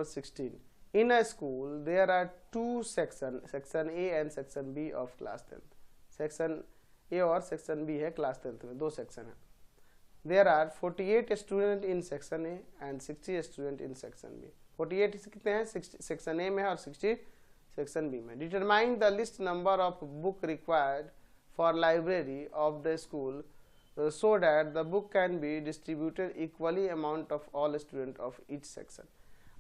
number 16. In a school, there are two sections, section A and section B of class 10th. Section A और section B है class 10th में, दो section है. There are 48 students in section A and 60 students in section B. 48 कितने हैं? 60 section A में है और 60 section B में. Determine the list number of book required for library of the school so that the book can be distributed equally amount of all students of each section.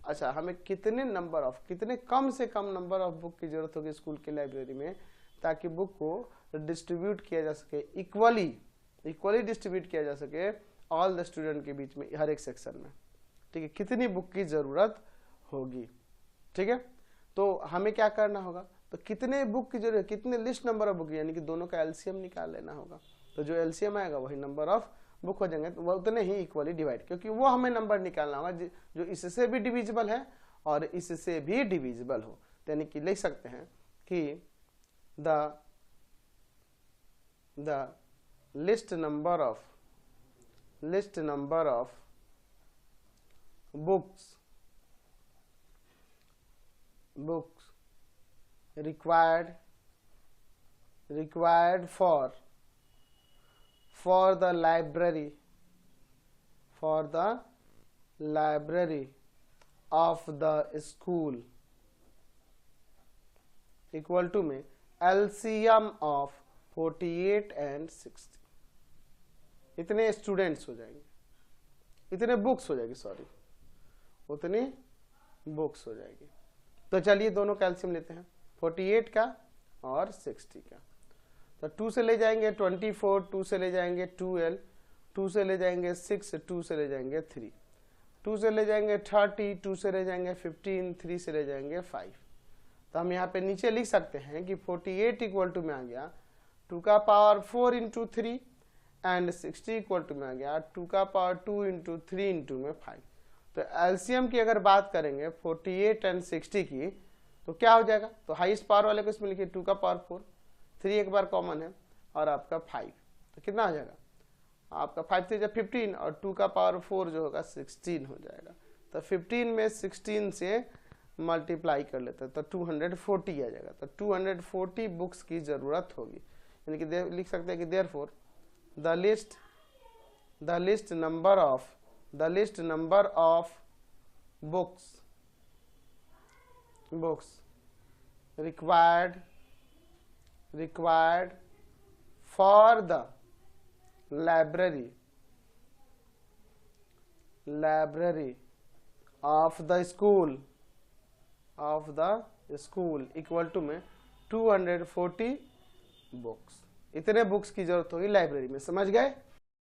अच्छा, हमें कितने number of, कितने कम से कम number of book की जरूरत होगी school की library में ताकि बुक को डिस्ट्रीब्यूट किया जा सके, इक्वली डिस्ट्रीब्यूट किया जा सके ऑल द स्टूडेंट के बीच में, हर एक सेक्शन में. ठीक है, कितनी बुक की जरूरत होगी. ठीक है, तो हमें क्या करना होगा, तो कितने बुक की जरूरत, कितने लिस्ट नंबर ऑफ बुक, यानी कि दोनों का एलसीएम निकाल लेना होगा. तो जो एलसीएम आएगा वही नंबर ऑफ बुक हो जाएंगे, तो वह उतने ही इक्वली डिवाइड, क्योंकि वो हमें नंबर निकालना होगा जो इससे भी डिविजिबल है और इससे भी डिविजिबल हो. यानी कि लिख सकते हैं कि the least number of books required for the library of the school equal to में LCM of 48 and 60. इतने स्टूडेंट्स हो जाएंगे, इतने बुक्स हो जाएगी, सॉरी उतनी बुक्स हो जाएगी. तो चलिए दोनों कैल्शियम लेते हैं, 48 का और 60 का. तो 2 से ले जाएंगे 24, 2 से ले जाएंगे 12, 2 से ले जाएंगे 6, 2 से ले जाएंगे 3, 2 से ले जाएंगे 30, 2 से ले जाएंगे 15, 3 से ले जाएंगे 5. तो हम यहाँ पे नीचे लिख सकते हैं कि 48 इक्वल टू में आ गया 2 का power 4 into 3 and 60 equal to में आ गया 2 का पावर 2 इंटू 3 इंटू में 5. तो एलसीएम की अगर बात करेंगे 48 एंड 60 की, तो क्या हो जाएगा, तो हाईएस्ट पावर वाले को इसमें लिखिए 2 का पावर 4, 3 एक बार कॉमन है और आपका 5, तो कितना हो जाएगा आपका 5 से 15 और 2 का पावर 4 जो होगा 16 हो जाएगा. तो 15 में 16 से मल्टीप्लाई कर लेते हैं तो 240 आ जाएगा. तो 240 बुक्स की जरूरत होगी, यानी कि लिख सकते हैं कि therefore the least number of books required for the library of the school equal to में 240 बुक्स. इतने बुक्स की जरूरत होगी लाइब्रेरी में. समझ गए?